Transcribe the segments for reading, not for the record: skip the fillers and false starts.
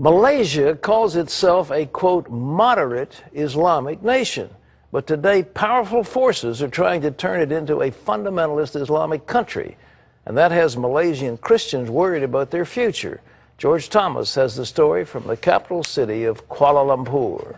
Malaysia calls itself a, quote, moderate Islamic nation. But today, powerful forces are trying to turn it into a fundamentalist Islamic country. And that has Malaysian Christians worried about their future. George Thomas has the story from the capital city of Kuala Lumpur.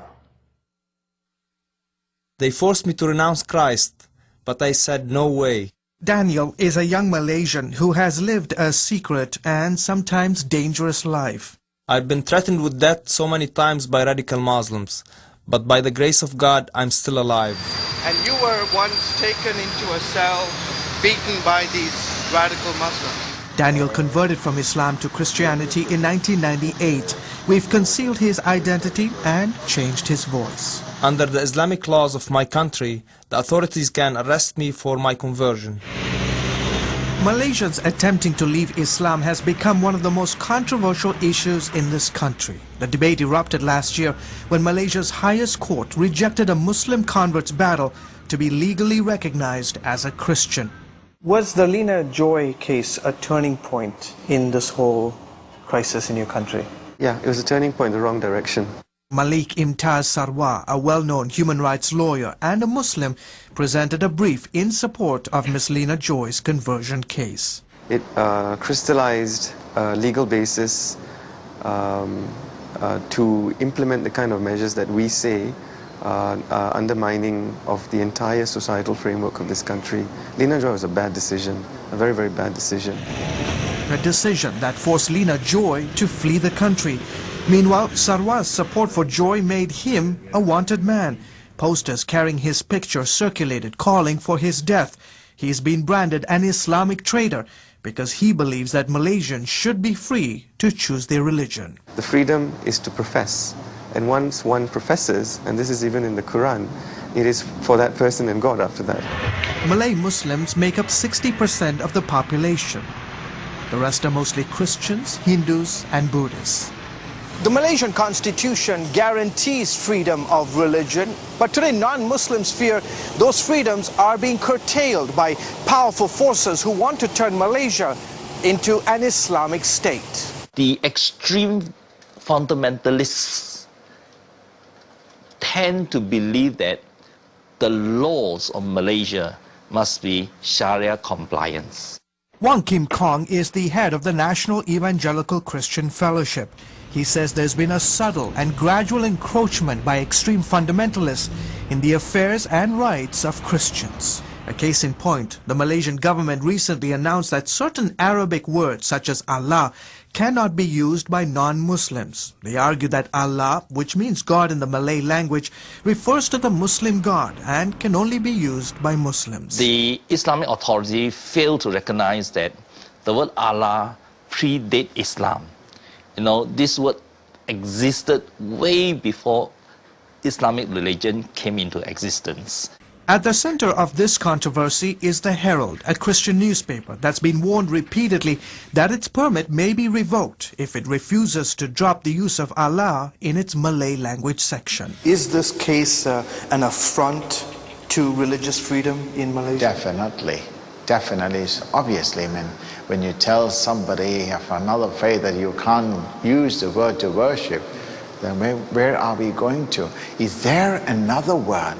They forced me to renounce Christ, but I said no way. Daniel is a young Malaysian who has lived a secret and sometimes dangerous life. I've been threatened with death so many times by radical Muslims, but by the grace of God, I'm still alive. And you were once taken into a cell, beaten by these radical Muslims. Daniel converted from Islam to Christianity in 1998. We've concealed his identity and changed his voice. Under the Islamic laws of my country, the authorities can arrest me for my conversion. Malaysians attempting to leave Islam has become one of the most controversial issues in this country. The debate erupted last year when Malaysia's highest court rejected a Muslim convert's battle to be legally recognized as a Christian. Was the Lina Joy case a turning point in this whole crisis in your country? Yeah, it was a turning point in the wrong direction. Malik Imtaz Sarwar, a well-known human rights lawyer and a Muslim, presented a brief in support of Ms. Lina Joy's conversion case. It crystallized a legal basis to implement the kind of measures that we say are undermining of the entire societal framework of this country. Lina Joy was a bad decision, a very, very bad decision. A decision that forced Lina Joy to flee the country. Meanwhile, Sarwar's support for Joy made him a wanted man. Posters carrying his picture circulated calling for his death. He's been branded an Islamic traitor because he believes that Malaysians should be free to choose their religion. The freedom is to profess. And once one professes, and this is even in the Quran, it is for that person and God after that. Malay Muslims make up 60% of the population. The rest are mostly Christians, Hindus and Buddhists. The Malaysian constitution guarantees freedom of religion, but today non-Muslims fear those freedoms are being curtailed by powerful forces who want to turn Malaysia into an Islamic state. The extreme fundamentalists tend to believe that the laws of Malaysia must be Sharia compliance. Wong Kim Kong is the head of the National Evangelical Christian Fellowship. He says there's been a subtle and gradual encroachment by extreme fundamentalists in the affairs and rights of Christians. A case in point, the Malaysian government recently announced that certain Arabic words such as Allah cannot be used by non-Muslims. They argue that Allah, which means God in the Malay language, refers to the Muslim God and can only be used by Muslims. The Islamic Authority failed to recognize that the word Allah predates Islam. You know, this word existed way before Islamic religion came into existence. At the center of this controversy is the Herald, a Christian newspaper that's been warned repeatedly that its permit may be revoked if it refuses to drop the use of Allah in its Malay language section. Is this case an affront to religious freedom in Malaysia? Definitely. Definitely. Obviously, I mean, when you tell somebody of another faith that you can't use the word to worship, then where are we going to? Is there another word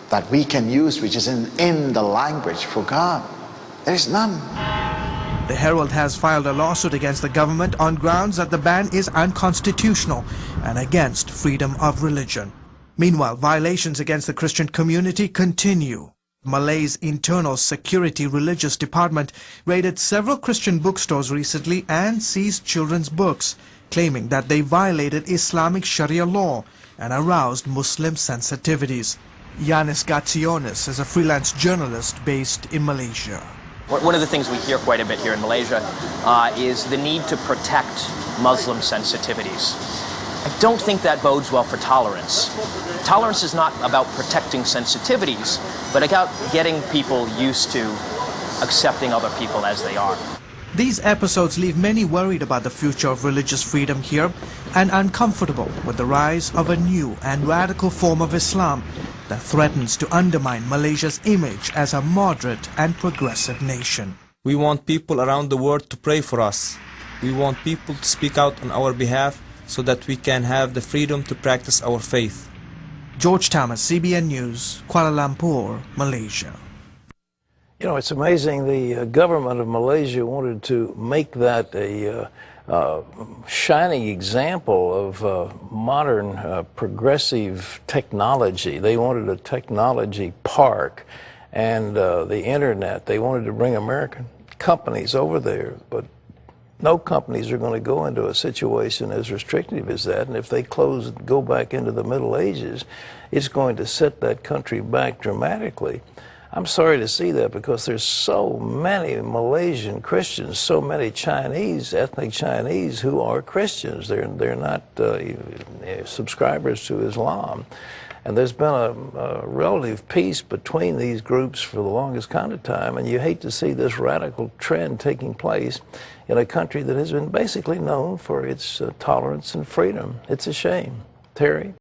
that we can use which is in the language for God? There is none. The Herald has filed a lawsuit against the government on grounds that the ban is unconstitutional and against freedom of religion. Meanwhile, violations against the Christian community continue. Malay's Internal Security Religious Department raided several Christian bookstores recently and seized children's books, claiming that they violated Islamic Sharia law and aroused Muslim sensitivities. Yanis Gatsionis is a freelance journalist based in Malaysia. One of the things we hear quite a bit here in Malaysia is the need to protect Muslim sensitivities. I don't think that bodes well for tolerance. Tolerance is not about protecting sensitivities, but about getting people used to accepting other people as they are. These episodes leave many worried about the future of religious freedom here and uncomfortable with the rise of a new and radical form of Islam that threatens to undermine Malaysia's image as a moderate and progressive nation. We want people around the world to pray for us. We want people to speak out on our behalf so that we can have the freedom to practice our faith. George Thomas, CBN News, Kuala Lumpur, Malaysia. You know, it's amazing the government of Malaysia wanted to make that a shining example of modern progressive technology. They wanted a technology park and the internet. They wanted to bring American companies over there, but no companies are going to go into a situation as restrictive as that. And if they go back into the Middle Ages, it's going to set that country back dramatically. I'm sorry to see that because there's so many Malaysian Christians, so many Chinese, ethnic Chinese who are Christians. They're not subscribers to Islam. And there's been a relative peace between these groups for the longest kind of time, and you hate to see this radical trend taking place in a country that has been basically known for its tolerance and freedom. It's a shame. Terry?